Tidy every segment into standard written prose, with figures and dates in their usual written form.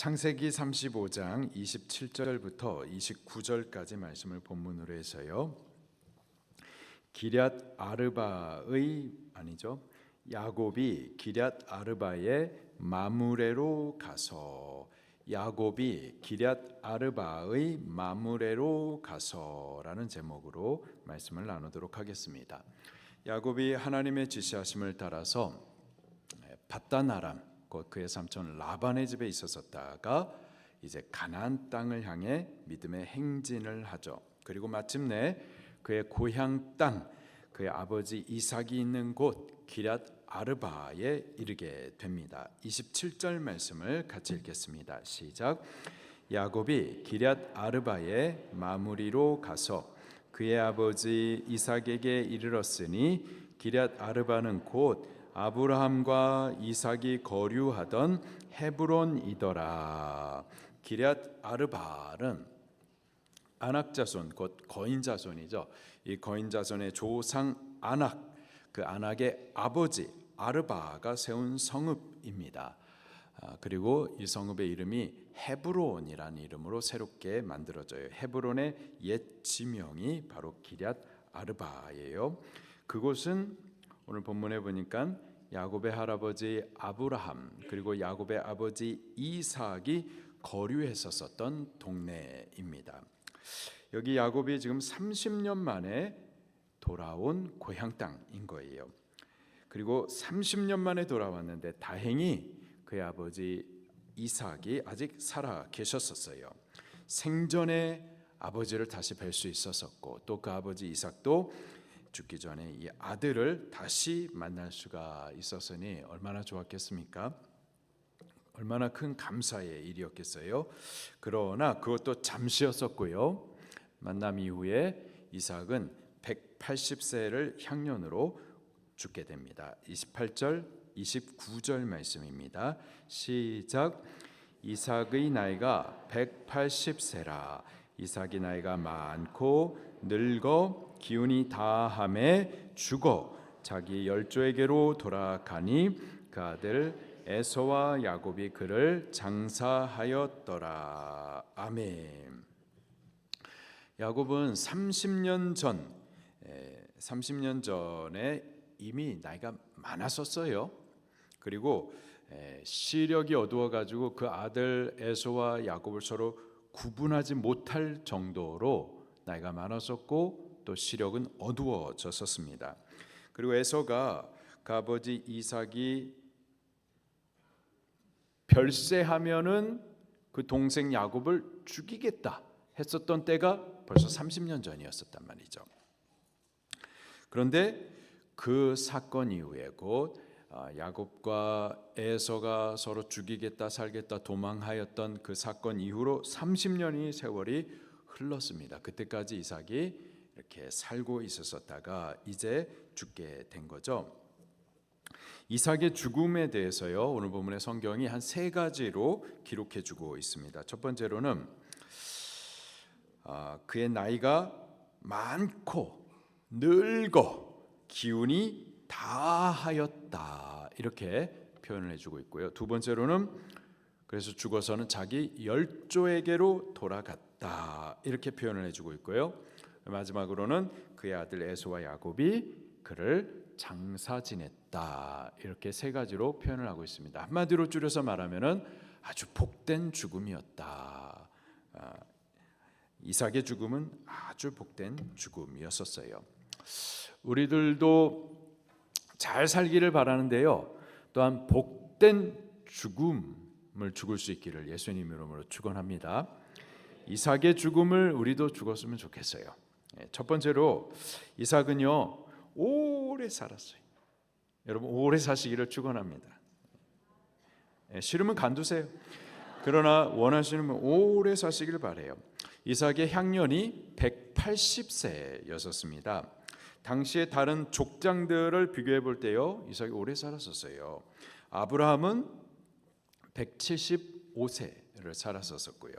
창세기 35장 27절부터 29절까지 말씀을 본문으로 해서요. 야곱이 기럇 아르바의 마므레로 가서 라는 제목으로 말씀을 나누도록 하겠습니다. 야곱이 하나님의 지시하심을 따라서 밧단 아람 곧 그의 삼촌 라반의 집에 있었다가 이제 가나안 땅을 향해 믿음의 행진을 하죠. 그리고 마침내 그의 고향 땅, 그의 아버지 이삭이 있는 곳 기럇 아르바에 이르게 됩니다. 27절 말씀을 같이 읽겠습니다. 시작. 야곱이 기럇 아르바의 마므리로 가서 그의 아버지 이삭에게 이르렀으니 기럇 아르바는 곧 아브라함과 이삭이 거류하던 헤브론이더라. 기럇 아르바는 아낙 자손 곧 거인 자손이죠. 이 거인 자손의 조상 아낙, 그 아낙의 아버지 아르바가 세운 성읍입니다. 그리고 이 성읍의 이름이 헤브론이라는 이름으로 새롭게 만들어져요. 헤브론의 옛 지명이 바로 기럇 아르바예요. 그곳은 오늘 본문에 보니까 야곱의 할아버지 아브라함 그리고 야곱의 아버지 이삭이 거류했었던 동네입니다. 여기 야곱이 지금 30년 만에 돌아온 고향 땅인 거예요. 그리고 30년 만에 돌아왔는데 다행히 그의 아버지 이삭이 아직 살아 계셨었어요. 생전에 아버지를 다시 뵐 수 있었었고 또 그 아버지 이삭도 죽기 전에 이 아들을 다시 만날 수가 있었으니 얼마나 좋았겠습니까? 얼마나 큰 감사의 일이었겠어요. 그러나 그것도 잠시였었고요. 만남 이후에 이삭은 180세를 향년으로 죽게 됩니다. 28절 29절 말씀입니다. 시작. 이삭의 나이가 180세라. 이삭의 나이가 많고 늙어 기운이 다함에 죽어 자기 열조에게로 돌아가니 그 아들 에서와 야곱이 그를 장사하였더라. 아멘. 야곱은 30년 전에 이미 나이가 많았었어요. 그리고 시력이 어두워가지고 그 아들 에서와 야곱을 서로 구분하지 못할 정도로 나이가 많았었고 또 시력은 어두워졌었습니다. 그리고 에서가 그 아버지 이삭이 별세하면은 그 동생 야곱을 죽이겠다 했었던 때가 벌써 30년 전이었었단 말이죠. 그런데 그 사건 이후에 곧 야곱과 에서가 서로 죽이겠다 살겠다 도망하였던 그 사건 이후로 30년의 세월이 흘렀습니다. 그때까지 이삭이 이렇게 살고 있었다가 이제 죽게 된 거죠. 이삭의 죽음에 대해서요, 오늘 본문의 성경이 한 세 가지로 기록해 주고 있습니다. 첫 번째로는 그의 나이가 많고 늙어 기운이 다하였다 이렇게 표현을 해주고 있고요. 두 번째로는 그래서 죽어서는 자기 열조에게로 돌아갔다 이렇게 표현을 해주고 있고요. 마지막으로는 그의 아들 에서와 야곱이 그를 장사 지냈다 이렇게 세 가지로 표현을 하고 있습니다. 한마디로 줄여서 말하면은 아주 복된 죽음이었다. 이삭의 죽음은 아주 복된 죽음이었었어요. 우리들도 잘 살기를 바라는데요. 또한 복된 죽음을 죽을 수 있기를 예수님 이름으로 축원합니다. 이삭의 죽음을 우리도 죽었으면 좋겠어요. 첫 번째로 이삭은요 오래 살았어요. 여러분 오래 사시기를 축원합니다. 싫으면 간두세요. 그러나 원하시면 오래 사시기를 바래요. 이삭의 향년이 180세였었습니다. 당시의 다른 족장들을 비교해 볼 때요 이삭이 오래 살았었어요. 아브라함은 175세를 살았었고요.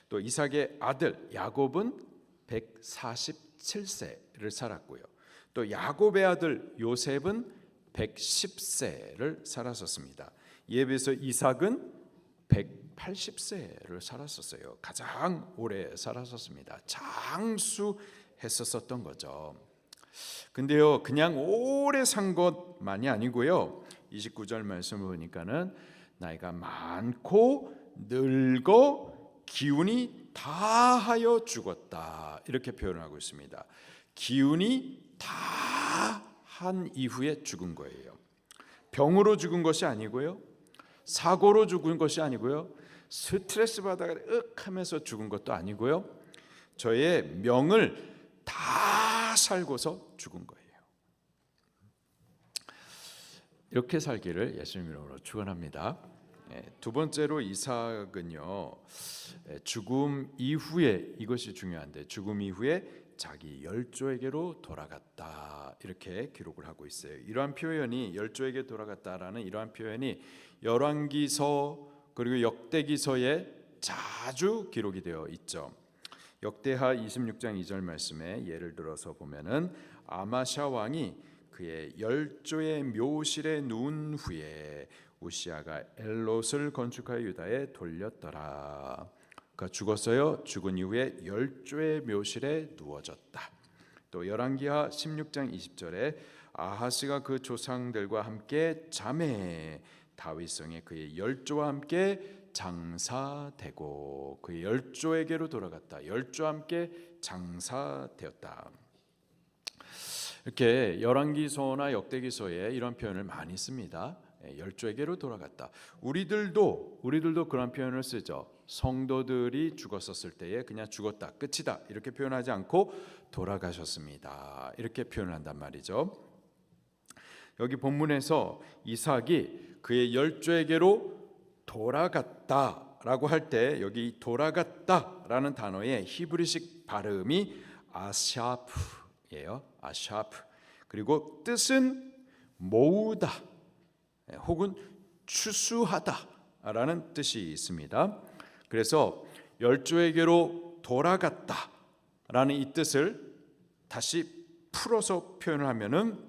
또 이삭의 아들 야곱은 147세를 살았고요. 또 야곱의 아들 요셉은 110세를 살았었습니다. 이에 비해서 이삭은 80세를 살았었어요. 가장 오래 살았었습니다. 장수했었던 거죠. 근데요, 그냥 오래 산 것만이 아니고요. 29절 말씀을 보니까는 나이가 많고 늙어 기운이 다하여 죽었다, 이렇게 표현하고 있습니다. 기운이 다 한 이후에 죽은 거예요. 병으로 죽은 것이 아니고요, 사고로 죽은 것이 아니고요, 스트레스 받아가 하면서 죽은 것도 아니고요, 저의 명을 다 살고서 죽은 거예요. 이렇게 살기를 예수님 이름으로 축원합니다. 두 번째로 이삭은요, 죽음 이후에, 이것이 중요한데, 죽음 이후에 자기 열조에게로 돌아갔다, 이렇게 기록을 하고 있어요. 이러한 표현이, 열조에게 돌아갔다라는 이러한 표현이 열왕기서 그리고 역대기서에 자주 기록이 되어 있죠. 역대하 26장 2절 말씀에 예를 들어서 보면은 아마샤 왕이 그의 열조의 묘실에 누운 후에 우시아가 엘롯을 건축하여 유다에 돌렸더라. 그가 죽었어요. 죽은 이후에 열조의 묘실에 누워졌다. 또 열왕기하 16장 20절에 아하스가 그 조상들과 함께 잠에 다윗성에 그의 열조와 함께 장사되고, 그의 열조에게로 돌아갔다. 열조와 함께 장사되었다. 이렇게 열왕기서나 역대기서에 이런 표현을 많이 씁니다. 열조에게로 돌아갔다. 우리들도 그런 표현을 쓰죠. 성도들이 죽었었을 때에 그냥 죽었다, 끝이다, 이렇게 표현하지 않고 돌아가셨습니다, 이렇게 표현을 한단 말이죠. 여기 본문에서 이삭이 그의 열조에게로 돌아갔다라고 할 때, 여기 돌아갔다라는 단어의 히브리식 발음이 아샤프예요. 아샤프. 그리고 뜻은 모으다 혹은 추수하다라는 뜻이 있습니다. 그래서 열조에게로 돌아갔다라는 이 뜻을 다시 풀어서 표현을 하면은,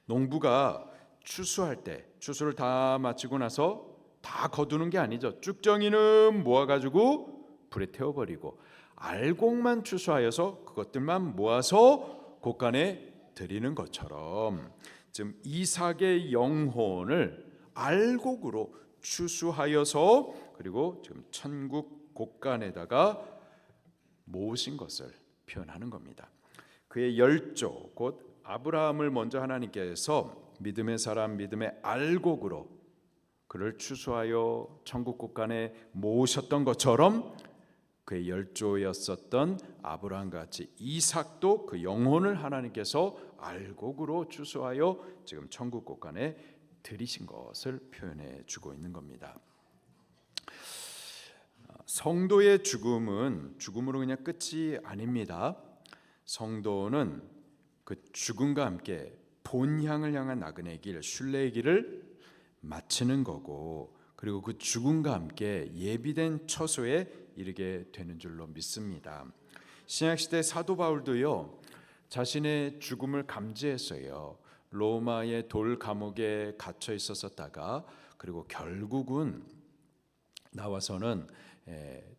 농부가 추수할 때, 추수를 다 마치고 나서 다 거두는 게 아니죠. 쭉정이는 모아가지고 불에 태워버리고 알곡만 추수하여서 그것들만 모아서 곳간에 드리는 것처럼, 지금 이삭의 영혼을 알곡으로 추수하여서 그리고 지금 천국 곳간에다가 모으신 것을 표현하는 겁니다. 그의 열조, 곧 아브라함을 먼저 하나님께서 믿음의 사람, 믿음의 알곡으로 그를 추수하여 천국 곳간에 모으셨던 것처럼, 그의 열조였었던 아브라함과 같이 이삭도 그 영혼을 하나님께서 알곡으로 추수하여 지금 천국 곳간에 들이신 것을 표현해 주고 있는 겁니다. 성도의 죽음은 죽음으로 그냥 끝이 아닙니다. 성도는 그 죽음과 함께 본향을 향한 나그네 길, 순례의 길을 마치는 거고, 그리고 그 죽음과 함께 예비된 처소에 이르게 되는 줄로 믿습니다. 신약시대 사도 바울도요, 자신의 죽음을 감지했어요. 로마의 돌 감옥에 갇혀 있었다가 그리고 결국은 나와서는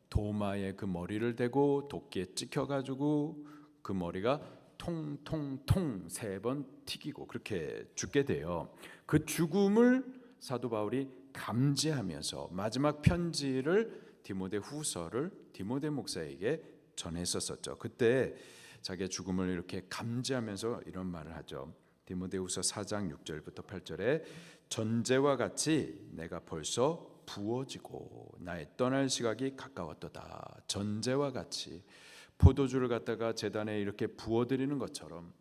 도마에 그 머리를 대고 도끼에 찍혀가지고 그 머리가 통통통 3번 튀기고 그렇게 죽게 돼요. 그 죽음을 사도 바울이 감지하면서 마지막 편지를 디모데후서를 디모데 목사에게 전했었죠. 그때 자기의 죽음을 이렇게 감지하면서 이런 말을 하죠. 디모데후서 4장 6절부터 8절에 전제와 같이 내가 벌써 부어지고 나의 떠날 시각이 가까웠도다. 전제와 같이 포도주를 갖다가 제단에 이렇게 부어드리는 것처럼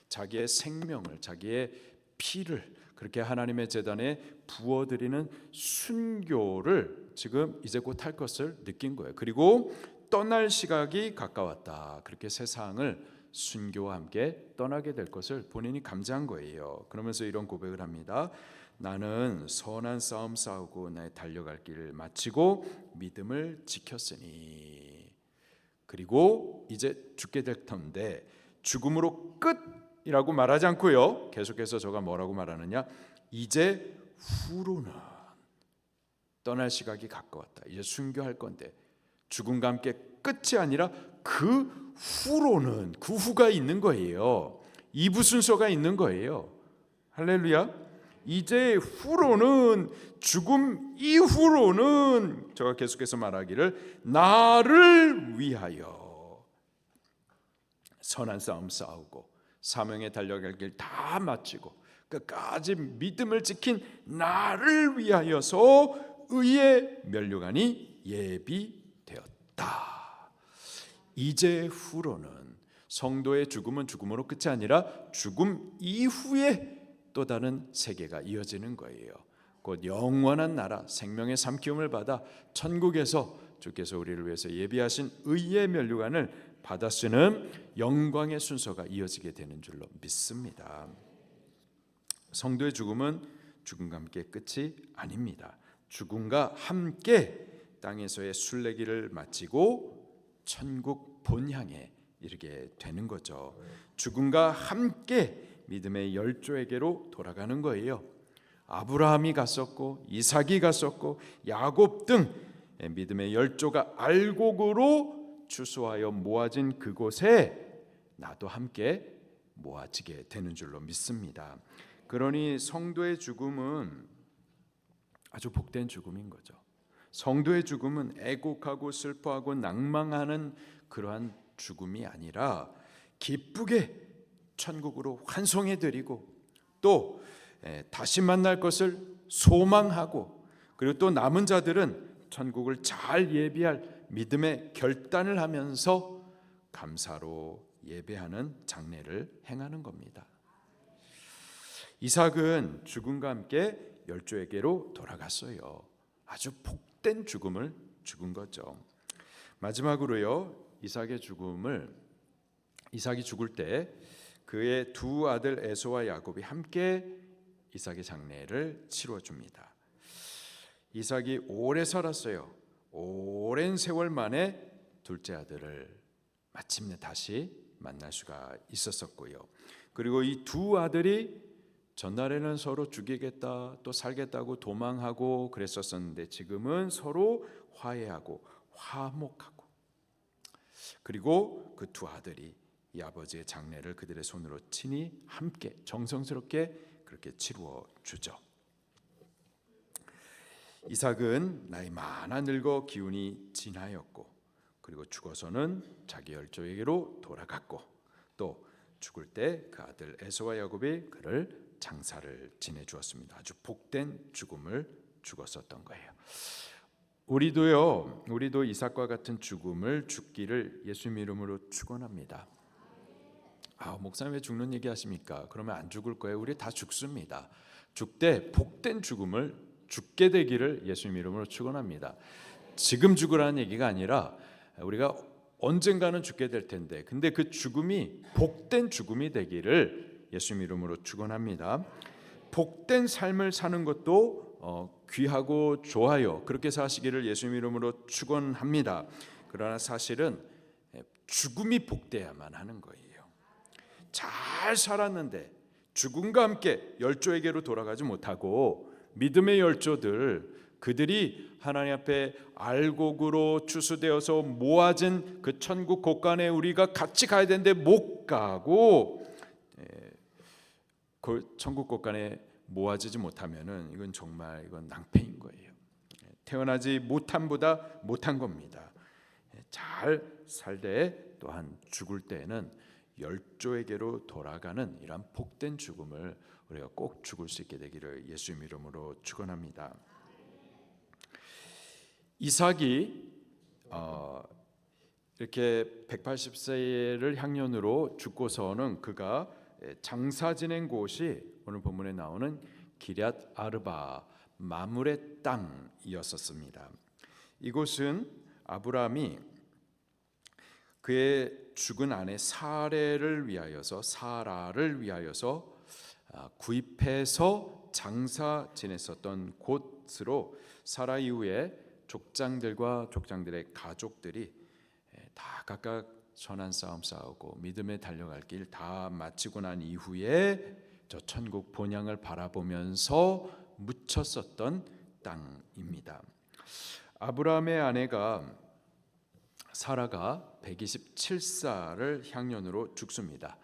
자기의 생명을, 자기의 피를 그렇게 하나님의 제단에 부어드리는 순교를 지금 이제 곧 할 것을 느낀 거예요. 그리고 떠날 시각이 가까웠다. 그렇게 세상을 순교와 함께 떠나게 될 것을 본인이 감지한 거예요. 그러면서 이런 고백을 합니다. 나는 선한 싸움 싸우고 나의 달려갈 길을 마치고 믿음을 지켰으니. 그리고 이제 죽게 될 텐데 죽음으로 끝이라고 말하지 않고요, 계속해서 저가 뭐라고 말하느냐, 이제 후로는 떠날 시각이 가까웠다. 이제 순교할 건데 죽음과 함께 끝이 아니라 그 후로는 그 후가 있는 거예요. 2부 순서가 있는 거예요. 할렐루야. 이제 후로는 죽음 이후로는 제가 계속해서 말하기를 나를 위하여 선한 싸움 싸우고 사명에 달려갈 길 다 마치고 끝까지 믿음을 지킨 나를 위하여서 의의 면류관이 예비되었다. 이제 후로는 성도의 죽음은 죽음으로 끝이 아니라 죽음 이후에 또 다른 세계가 이어지는 거예요. 곧 영원한 나라 생명의 삼키움을 받아 천국에서 주께서 우리를 위해서 예비하신 의의 면류관을 받아 쓰는 영광의 순서가 이어지게 되는 줄로 믿습니다. 성도의 죽음은 죽음과 함께 끝이 아닙니다. 죽음과 함께 땅에서의 순례길을 마치고 천국 본향에 이르게 되는 거죠. 죽음과 함께 믿음의 열조에게로 돌아가는 거예요. 아브라함이 갔었고 이삭이 갔었고 야곱 등 믿음의 열조가 알곡으로 추수하여 모아진 그곳에 나도 함께 모아지게 되는 줄로 믿습니다. 그러니 성도의 죽음은 아주 복된 죽음인 거죠. 성도의 죽음은 애곡하고 슬퍼하고 낭망하는 그러한 죽음이 아니라 기쁘게 천국으로 환송해드리고 또 다시 만날 것을 소망하고 그리고 또 남은 자들은 천국을 잘 예비할 믿음의 결단을 하면서 감사로 예배하는 장례를 행하는 겁니다. 이삭은 죽음과 함께 열조에게로 돌아갔어요. 아주 복된 죽음을 죽은 거죠. 마지막으로요, 이삭이 죽을 때 그의 두 아들 에서와 야곱이 함께 이삭의 장례를 치러 줍니다. 이삭이 오래 살았어요. 오랜 세월 만에 둘째 아들을 마침내 다시 만날 수가 있었었고요. 그리고 이 두 아들이 전날에는 서로 죽이겠다 또 살겠다고 도망하고 그랬었는데 지금은 서로 화해하고 화목하고 그리고 그 두 아들이 이 아버지의 장례를 그들의 손으로 친히 함께 정성스럽게 그렇게 치루어 주죠. 이삭은 나이 많아 늙어 기운이 진하였고 그리고 죽어서는 자기 열조에게로 돌아갔고 또 죽을 때 그 아들 에서와 야곱이 그를 장사를 지내주었습니다. 아주 복된 죽음을 죽었었던 거예요. 우리도 이삭과 같은 죽음을 죽기를 예수님 이름으로 축원합니다. 목사님 왜 죽는 얘기 하십니까? 그러면 안 죽을 거예요. 우리 다 죽습니다. 죽되 복된 죽음을 죽게 되기를 예수님 이름으로 축원합니다. 지금 죽으라는 얘기가 아니라 우리가 언젠가는 죽게 될 텐데 근데 그 죽음이 복된 죽음이 되기를 예수님 이름으로 축원합니다. 복된 삶을 사는 것도 귀하고 좋아요. 그렇게 사시기를 예수님 이름으로 축원합니다. 그러나 사실은 죽음이 복되어야만 하는 거예요. 잘 살았는데 죽음과 함께 열조에게로 돌아가지 못하고 믿음의 열조들 그들이 하나님 앞에 알곡으로 추수되어서 모아진 그 천국 곳간에 우리가 같이 가야 되는데 못 가고 그 천국 곳간에 모아지지 못하면은 이건 낭패인 거예요. 태어나지 못함보다 못한 겁니다. 잘 살되 또한 죽을 때에는 열조에게로 돌아가는 이러한 복된 죽음을 우리가 꼭 죽을 수 있게 되기를 예수님 이름으로 축원합니다. 이삭이 이렇게 180세를 향년으로 죽고서는 그가 장사 지낸 곳이 오늘 본문에 나오는 기럇 아르바 마물의 땅이었었습니다. 이곳은 아브라함이 그의 죽은 아내 사라를 위하여서 구입해서 장사 지냈었던 곳으로 사라 이후에 족장들과 족장들의 가족들이 다 각각 선한 싸움 싸우고 믿음에 달려갈 길 다 마치고 난 이후에 저 천국 본향을 바라보면서 묻혔었던 땅입니다. 아브라함의 아내가 사라가 127살을 향년으로 죽습니다.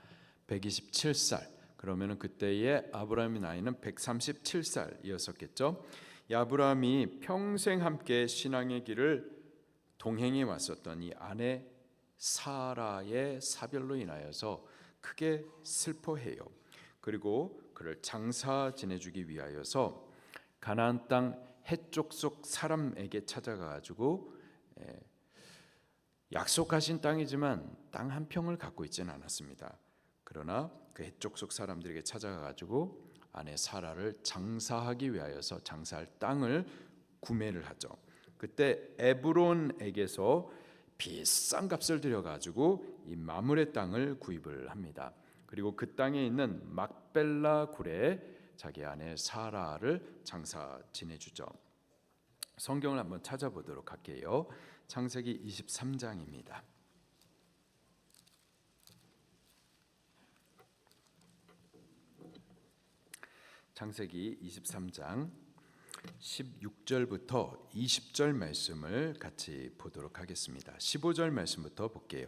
127살. 그러면은 그때의 아브라함의 나이는 137살이었었겠죠. 이 아브라함이 평생 함께 신앙의 길을 동행해 왔었던 이 아내 사라의 사별로 인하여서 크게 슬퍼해요. 그리고 그를 장사 지내주기 위하여서 가나안 땅 해족속 사람에게 찾아가 가지고 약속하신 땅이지만 땅 한 평을 갖고 있지는 않았습니다. 그러나 그 해족속 사람들에게 찾아가 가지고 아내 사라를 장사하기 위하여서 장사할 땅을 구매를 하죠. 그때 에브론에게서 비싼 값을 들여 가지고 이 마므레 땅을 구입을 합니다. 그리고 그 땅에 있는 막벨라 굴에 자기 아내 사라를 장사 지내주죠. 성경을 한번 찾아보도록 할게요. 창세기 23장입니다. 창세기 23장 16절부터 20절 말씀을 같이 보도록 하겠습니다. 15절 말씀부터 볼게요.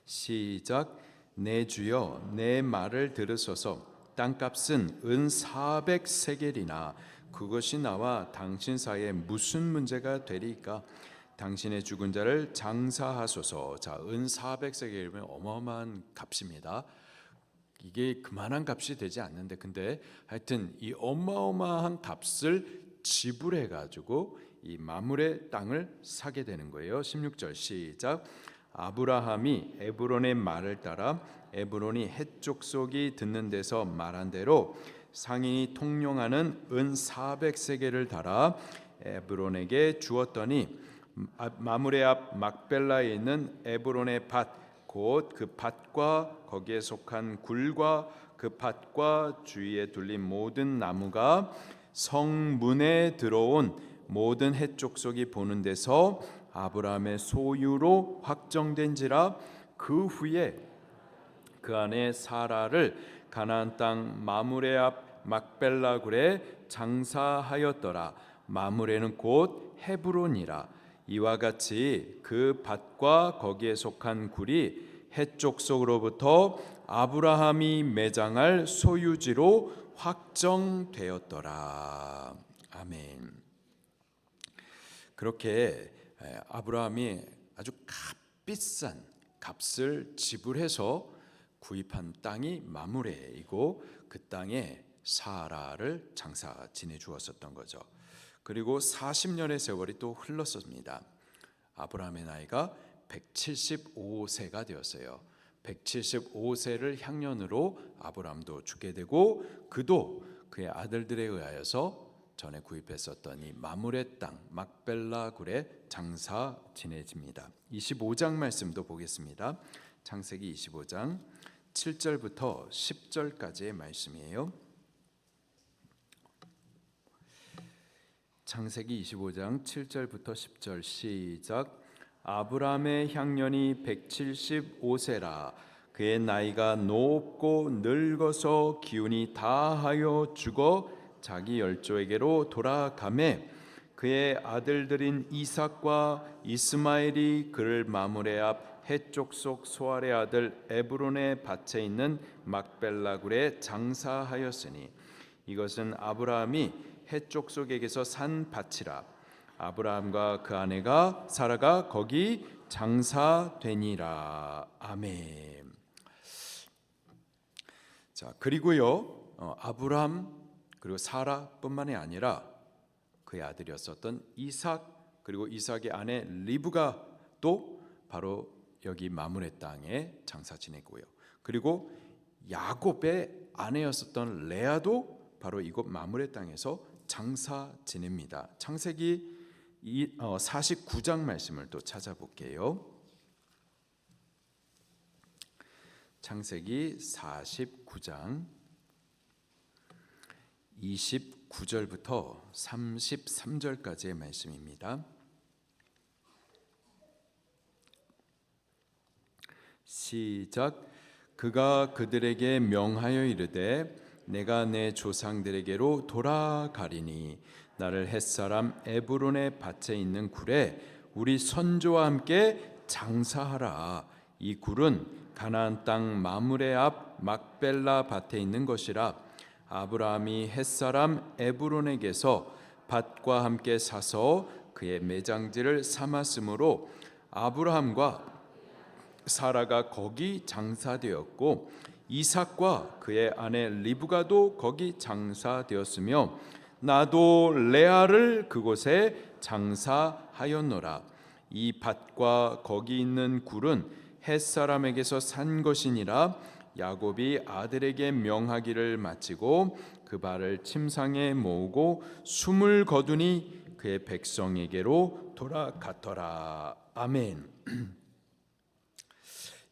시작. 내 주여 내 말을 들으소서. 땅값은 은 400세겔이나 그것이 나와 당신 사이에 무슨 문제가 되리까? 당신의 죽은 자를 장사하소서. 자, 은 400세겔이면 어마어마한 값입니다. 이게 그만한 값이 되지 않는데, 근데 하여튼 이 어마어마한 값을 지불해 가지고 이 마므레 땅을 사게 되는 거예요. 16절 시작. 아브라함이 에브론의 말을 따라 에브론이 헷족속이 듣는 데서 말한 대로 상인이 통용하는 은 400세겔을 달아 에브론에게 주었더니 마므레 앞 막벨라에 있는 에브론의 밭 곧 그 밭과 거기에 속한 굴과 그 밭과 주위에 둘린 모든 나무가 성문에 들어온 모든 헷족속이 보는 데서 아브라함의 소유로 확정된지라. 그 후에 그 안에 사라를 가나안 땅 마므레 앞 막벨라 굴에 장사하였더라. 마므레는 곧 헤브론이라. 이와 같이 그 밭과 거기에 속한 굴이 헷족속으로부터 아브라함이 매장할 소유지로 확정되었더라. 아멘. 그렇게 아브라함이 아주 값비싼 값을 지불해서 구입한 땅이 마므레이고 그 땅에 사라를 장사 지내 주었었던 거죠. 그리고 40년의 세월이 또 흘렀습니다. 아브라함의 나이가 175세가 되었어요. 175세를 향년으로 아브라함도 죽게 되고 그도 그의 아들들에 의하여서 전에 구입했었던 이 마므레 땅 막벨라 굴에 장사 지내집니다. 25장 말씀도 보겠습니다. 창세기 25장 7절부터 10절까지의 말씀이에요. 창세기 25장 7절부터 10절 시작. 아브라함의 향년이 175세라. 그의 나이가 높고 늙어서 기운이 다하여 죽어 자기 열조에게로 돌아가매 그의 아들들인 이삭과 이스마엘이 그를 마므레 앞 헷족속 소알의 아들 에브론의 밭에 있는 막벨라 굴에 장사하였으니 이것은 아브라함이 헷족속에게서 산 밭이라. 아브라함과 그 아내가 사라가 거기 장사되니라. 아멘. 자, 그리고요 아브라함 그리고 사라뿐만이 아니라 그의 아들이었었던 이삭 그리고 이삭의 아내 리브가 또 바로 여기 마므레 땅에 장사 지내고요. 그리고 야곱의 아내였었던 레아도 바로 이곳 마므레 땅에서 장사 지냅니다. 창세기 49장 말씀을 또 찾아볼게요. 창세기 49장 29절부터 33절까지의 말씀입니다. 시작. 그가 그들에게 명하여 이르되 내가 내 조상들에게로 돌아가리니 나를 햇사람 에브론의 밭에 있는 굴에 우리 선조와 함께 장사하라. 이 굴은 가나안 땅 마므레 앞 막벨라 밭에 있는 것이라. 아브라함이 햇사람 에브론에게서 밭과 함께 사서 그의 매장지를 삼았으므로 아브라함과 사라가 거기 장사되었고 이삭과 그의 아내 리브가도 거기 장사되었으며 나도 레아를 그곳에 장사하였노라. 이 밭과 거기 있는 굴은 햇사람에게서 산 것이니라. 야곱이 아들에게 명하기를 마치고 그 발을 침상에 모으고 숨을 거두니 그의 백성에게로 돌아갔더라. 아멘.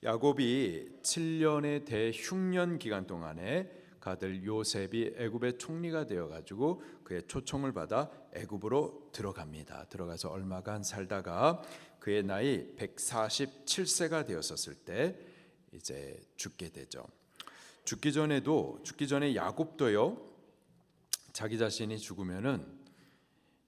야곱이 7년의 대흉년 기간 동안에 그 아들 요셉이 애굽의 총리가 되어가지고 그의 초청을 받아 애굽으로 들어갑니다. 들어가서 얼마간 살다가 그의 나이 147세가 되었었을 때 이제 죽게 되죠. 죽기 전에 야곱도요, 자기 자신이 죽으면은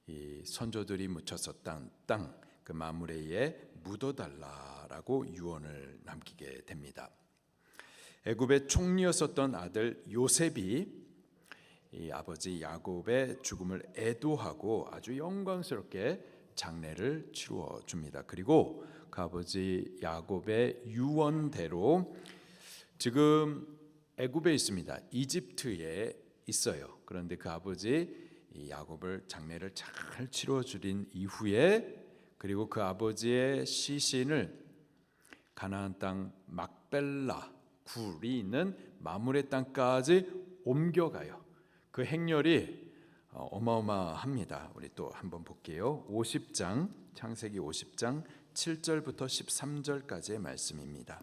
이 선조들이 묻혔었던 땅 그 마므레에 묻어달라라고 유언을 남기게 됩니다. 애굽의 총리였었던 아들 요셉이 이 아버지 야곱의 죽음을 애도하고 아주 영광스럽게 장례를 치루어 줍니다. 그리고 그 아버지 야곱의 유언대로 지금 애굽에 있습니다. 이집트에 있어요. 그런데 그 아버지 야곱을 장례를 잘 치루어 주린 이후에 그리고 그 아버지의 시신을 가나안 땅 막벨라 굴이 있는 마므레 땅까지 옮겨가요. 그 행렬이 어마어마합니다. 우리 또 한번 볼게요. 50장 창세기 50장 7절부터 13절까지의 말씀입니다.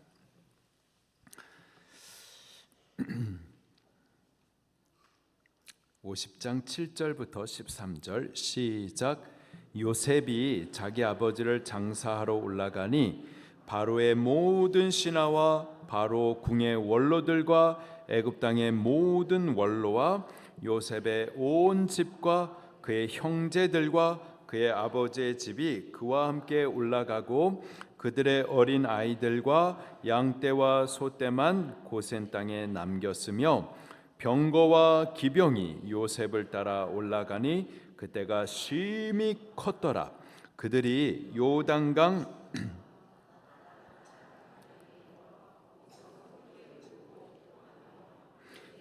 50장 7절부터 13절 시작. 요셉이 자기 아버지를 장사하러 올라가니 바로의 모든 신하와 바로 궁의 원로들과 애굽 땅의 모든 원로와 요셉의 온 집과 그의 형제들과 그의 아버지의 집이 그와 함께 올라가고 그들의 어린 아이들과 양떼와 소떼만 고센 땅에 남겼으며 병거와 기병이 요셉을 따라 올라가니 그때가 심히 컸더라. 그들이 요단강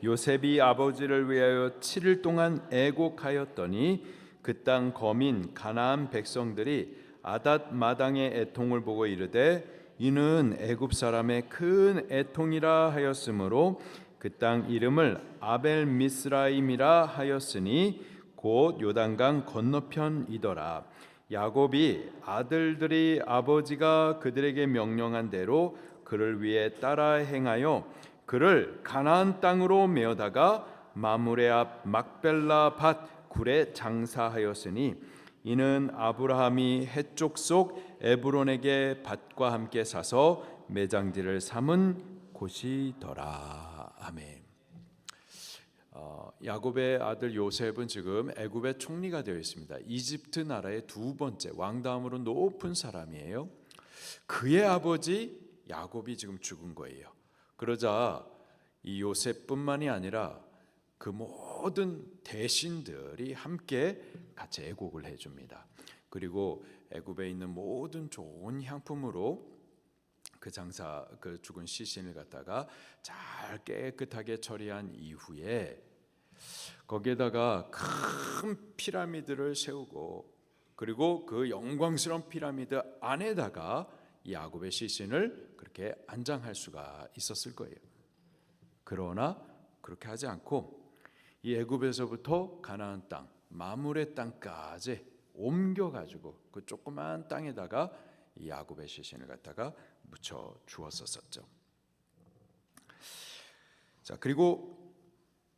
요셉이 아버지를 위하여 7일 동안 애곡하였더니 그 땅 거민 가나안 백성들이 아닷 마당의 애통을 보고 이르되 이는 애굽 사람의 큰 애통이라 하였으므로 그 땅 이름을 아벨 미스라임이라 하였으니 곧 요단강 건너편이더라. 야곱이 아들들이 아버지가 그들에게 명령한 대로 그를 위해 따라 행하여 그를 가나안 땅으로 메어다가 마므레 앞 막벨라 밭 굴에 장사하였으니 이는 아브라함이 해쪽 속 에브론에게 밭과 함께 사서 매장지를 삼은 곳이더라. 아멘. 야곱의 아들 요셉은 지금 애굽의 총리가 되어 있습니다. 이집트 나라의 두 번째 왕 다음으로 높은 사람이에요. 그의 아버지 야곱이 지금 죽은 거예요. 그러자 이 요셉뿐만이 아니라 그 모든 대신들이 함께 같이 애곡을 해줍니다. 그리고 애굽에 있는 모든 좋은 향품으로 그 죽은 시신을 갖다가 잘 깨끗하게 처리한 이후에 거기에다가 큰 피라미드를 세우고 그리고 그 영광스러운 피라미드 안에다가 야곱의 시신을 그렇게 안장할 수가 있었을 거예요. 그러나 그렇게 하지 않고 이 애굽에서부터 가나안 땅 마므레 땅까지 옮겨가지고 그 조그만 땅에다가 이 야곱의 시신을 갖다가 묻혀 주었었죠. 자, 그리고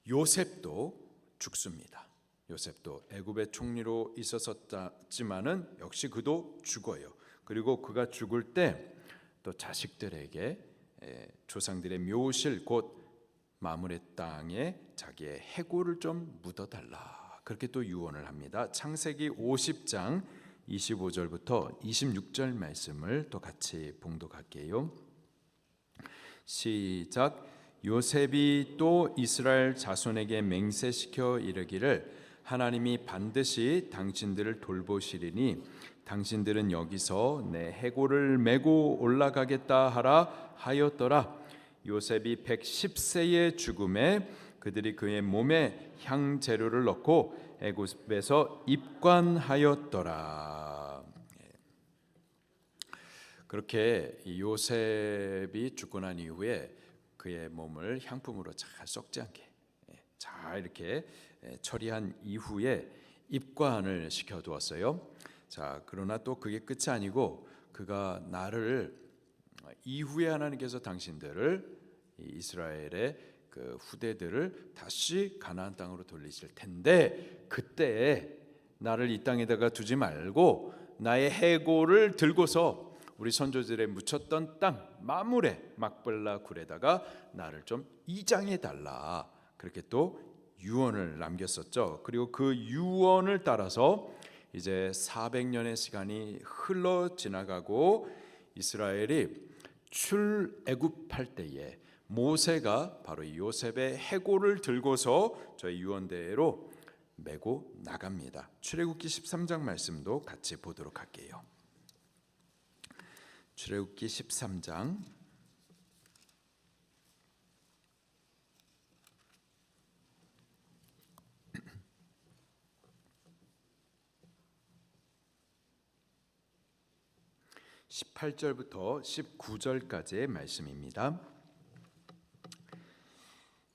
요셉도 죽습니다. 요셉도 애굽의 총리로 있었지만은 역시 그도 죽어요. 그리고 그가 죽을 때 또 자식들에게 조상들의 묘실 곧 마므레 땅에 자기의 해골을 좀 묻어달라 그렇게 또 유언을 합니다. 창세기 50장 25절부터 26절 말씀을 또 같이 봉독할게요. 시작. 요셉이 또 이스라엘 자손에게 맹세시켜 이르기를 하나님이 반드시 당신들을 돌보시리니 당신들은 여기서 내 해골을 메고 올라가겠다 하라 하였더라. 요셉이 110세의 죽음에 그들이 그의 몸에 향재료를 넣고 애굽에서 입관하였더라. 그렇게 요셉이 죽고 난 이후에 그의 몸을 향품으로 잘 썩지 않게 잘 이렇게 처리한 이후에 입관을 시켜두었어요. 자, 그러나 또 그게 끝이 아니고 그가 나를 이후에 하나님께서 당신들을 이스라엘의 그 후대들을 다시 가나안 땅으로 돌리실 텐데 그때 나를 이 땅에다가 두지 말고 나의 해골을 들고서 우리 선조들의 묻혔던 땅 마물에 막벨라 굴에다가 나를 좀 이장해 달라. 그렇게 또 유언을 남겼었죠. 그리고 그 유언을 따라서 이제 400년의 시간이 흘러 지나가고 이스라엘이 출애굽할 때에 모세가 바로 요셉의 해골을 들고서 저희 유언대로 메고 나갑니다. 출애굽기 13장 말씀도 같이 보도록 할게요. 출애굽기 13장 18절부터 19절까지의 말씀입니다.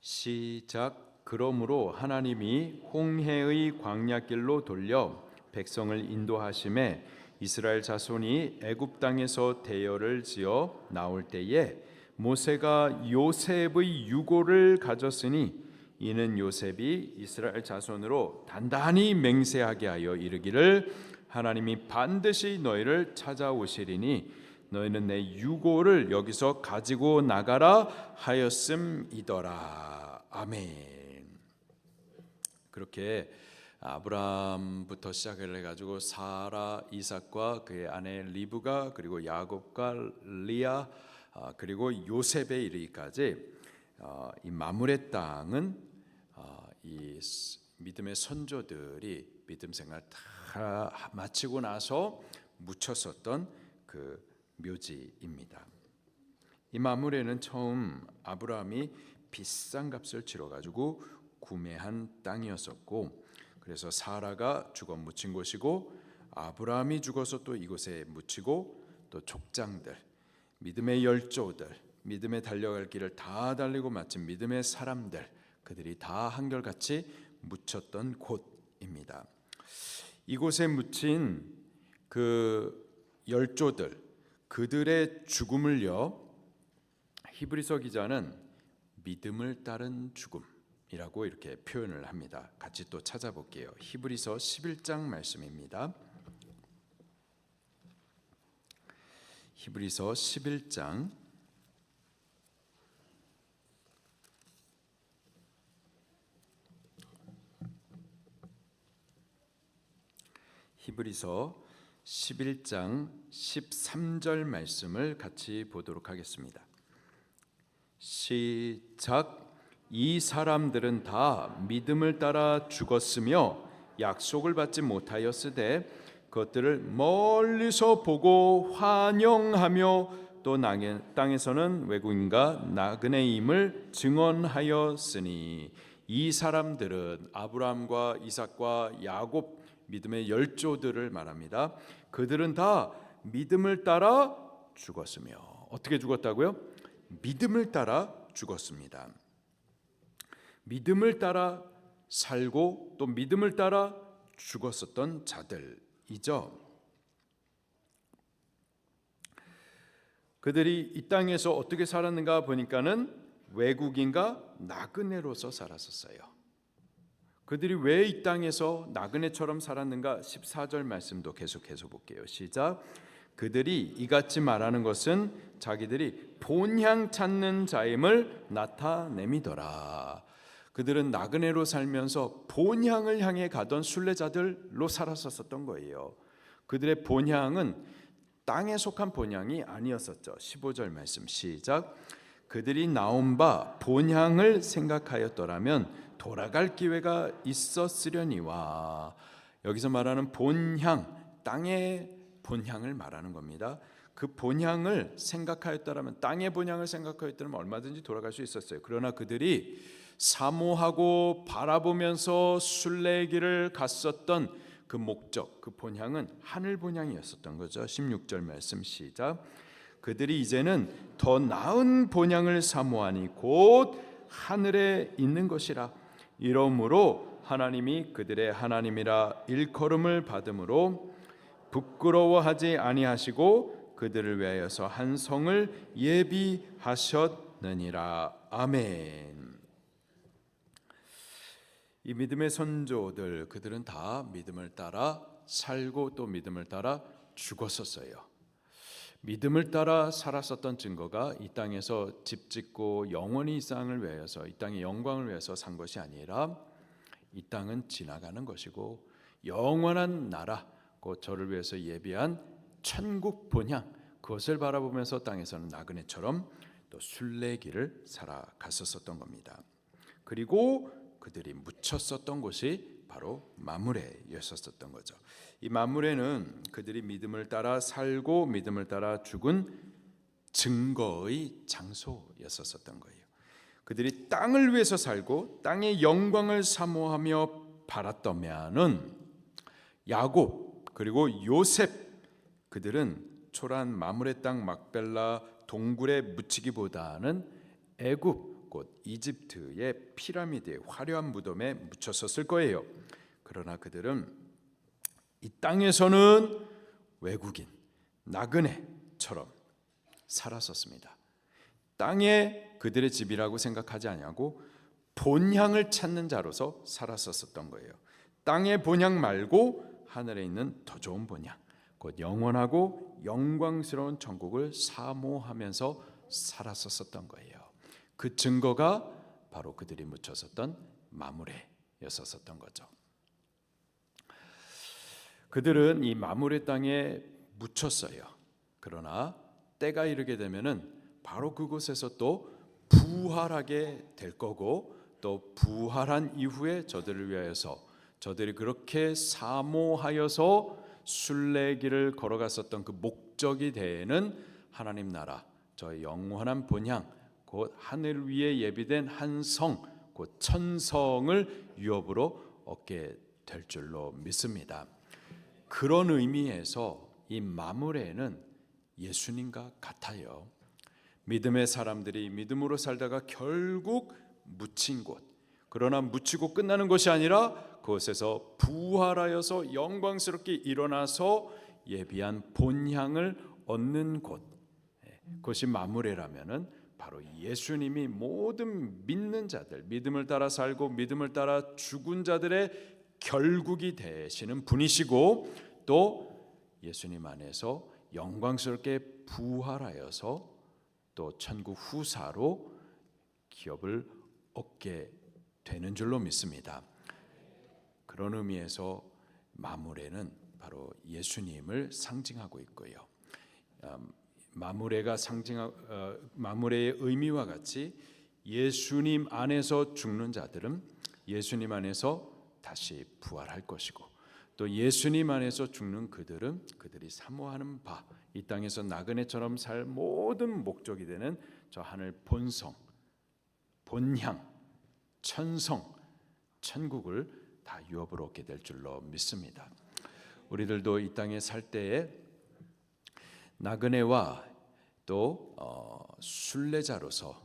시작. 그러므로 하나님이 홍해의 광야길로 돌려 백성을 인도하심에 이스라엘 자손이 애굽 땅에서 대열을 지어 나올 때에 모세가 요셉의 유고를 가졌으니 이는 요셉이 이스라엘 자손으로 단단히 맹세하게 하여 이르기를 하나님이 반드시 너희를 찾아오시리니 너희는 내 유고를 여기서 가지고 나가라 하였음이더라. 아멘. 그렇게 아브라함부터 시작을 해가지고 사라, 이삭과 그의 아내 리브가 그리고 야곱과 리아 그리고 요셉에 이르기까지 이 마물의 땅은 이 믿음의 선조들이 믿음 생활 다 마치고 나서 묻혔었던 그 묘지입니다. 이 마물에는 처음 아브라함이 비싼 값을 치러가지고 구매한 땅이었었고, 그래서 사라가 죽어 묻힌 곳이고 아브라함이 죽어서 또 이곳에 묻히고 또 족장들, 믿음의 열조들, 믿음에 달려갈 길을 다 달리고 마친 믿음의 사람들, 그들이 다 한결같이 묻혔던 곳입니다. 이곳에 묻힌 그 열조들, 그들의 죽음을요, 히브리서 기자는 믿음을 따른 죽음이라고 이렇게 표현을 합니다. 같이 또 찾아볼게요. 히브리서 11장 말씀입니다. 히브리서 11장 13절 말씀을 같이 보도록 하겠습니다. 시작. 이 사람들은 다 믿음을 따라 죽었으며 약속을 받지 못하였으되 그것들을 멀리서 보고 환영하며 또 땅에서는 외국인과 나그네임을 증언하였으니, 이 사람들은 아브라함과 이삭과 야곱 믿음의 열조들을 말합니다. 그들은 다 믿음을 따라 죽었으며, 어떻게 죽었다고요? 믿음을 따라 죽었습니다. 믿음을 따라 살고 또 믿음을 따라 죽었었던 자들이죠. 그들이 이 땅에서 어떻게 살았는가 보니까는 외국인과 나그네로서 살았었어요. 그들이 왜 이 땅에서 나그네처럼 살았는가? 14절 말씀도 계속해서 볼게요. 시작. 그들이 이같이 말하는 것은 자기들이 본향 찾는 자임을 나타냄이더라. 그들은 나그네로 살면서 본향을 향해 가던 순례자들로 살았었던 거예요. 그들의 본향은 땅에 속한 본향이 아니었었죠. 15절 말씀 시작. 그들이 나온 바 본향을 생각하였더라면 돌아갈 기회가 있었으려니와. 여기서 말하는 본향, 땅의 본향을 말하는 겁니다. 그 본향을 생각하였더라면, 땅의 본향을 생각하였더라면 얼마든지 돌아갈 수 있었어요. 그러나 그들이 사모하고 바라보면서 순례의 길을 갔었던 그 목적, 그 본향은 하늘 본향이었었던 거죠. 16절 말씀 시작. 그들이 이제는 더 나은 본향을 사모하니 곧 하늘에 있는 것이라. 이러므로 하나님이 그들의 하나님이라 일컬음을 받음으로 부끄러워하지 아니하시고 그들을 위하여서 한 성을 예비하셨느니라. 아멘. 이 믿음의 선조들, 그들은 다 믿음을 따라 살고 또 믿음을 따라 죽었었어요. 믿음을 따라 살았었던 증거가 이 땅에서 집 짓고 영원히 이 땅을 위하여서, 이 땅의 영광을 위해서 산 것이 아니라 이 땅은 지나가는 것이고 영원한 나라, 곧 저를 위해서 예비한 천국 본향, 그것을 바라보면서 땅에서는 나그네처럼 또 순례길을 살아갔었던 겁니다. 그리고 그들이 묻혔었던 곳이 바로 마므레였었던 거죠. 이 마므레는 그들이 믿음을 따라 살고 믿음을 따라 죽은 증거의 장소였었던 거예요. 그들이 땅을 위해서 살고 땅의 영광을 사모하며 바랐다면은 야곱 그리고 요셉, 그들은 초라한 마므레 땅 막벨라 동굴에 묻히기보다는 애굽 곧 이집트의 피라미드의 화려한 무덤에 묻혔었을 거예요. 그러나 그들은 이 땅에서는 외국인, 나그네처럼 살았었습니다. 땅에 그들의 집이라고 생각하지 아니하고 본향을 찾는 자로서 살았었던 거예요. 땅의 본향 말고 하늘에 있는 더 좋은 본향, 곧 영원하고 영광스러운 천국을 사모하면서 살았었던 거예요. 그 증거가 바로 그들이 묻혔었던 마므레였었던 거죠. 그들은 이 마므레 땅에 묻혔어요. 그러나 때가 이르게 되면은 바로 그곳에서 또 부활하게 될 거고, 또 부활한 이후에 저들을 위하여서, 저들이 그렇게 사모하여서 순례길을 걸어갔었던 그 목적이 되는 하나님 나라, 저 영원한 본향, 곧 하늘 위에 예비된 한 성, 곧 천성을 유업으로 얻게 될 줄로 믿습니다. 그런 의미에서 이 마므레는 예수님과 같아요. 믿음의 사람들이 믿음으로 살다가 결국 묻힌 곳, 그러나 묻히고 끝나는 것이 아니라 그곳에서 부활하여서 영광스럽게 일어나서 예비한 본향을 얻는 곳, 그것이 마므레라면은 바로 예수님이 모든 믿는 자들, 믿음을 따라 살고 믿음을 따라 죽은 자들의 결국이 되시는 분이시고, 또 예수님 안에서 영광스럽게 부활하여서 또 천국 후사로 기업을 얻게 되는 줄로 믿습니다. 그런 의미에서 마므레는 바로 예수님을 상징하고 있고요. 마므레의 의미와 같이 예수님 안에서 죽는 자들은 예수님 안에서 다시 부활할 것이고, 또 예수님 안에서 죽는 그들은 그들이 사모하는 바, 이 땅에서 나그네처럼 살 모든 목적이 되는 저 하늘 본성, 본향, 천성, 천국을 다 유업으로 얻게 될 줄로 믿습니다. 우리들도 이 땅에 살 때에 나그네와 또 순례자로서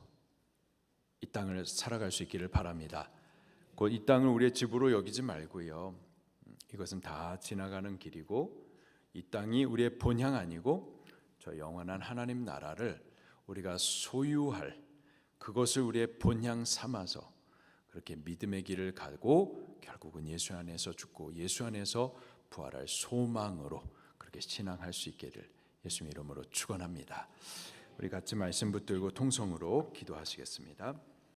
이 땅을 살아갈 수 있기를 바랍니다. 곧 이 땅을 우리의 집으로 여기지 말고요. 이것은 다 지나가는 길이고 이 땅이 우리의 본향 아니고 저 영원한 하나님 나라를 우리가 소유할, 그것을 우리의 본향 삼아서 그렇게 믿음의 길을 가고 결국은 예수 안에서 죽고 예수 안에서 부활할 소망으로 그렇게 신앙할 수 있기를 예수님 이름으로 축원합니다. 우리 같이 말씀 붙들고 통성으로 기도하시겠습니다.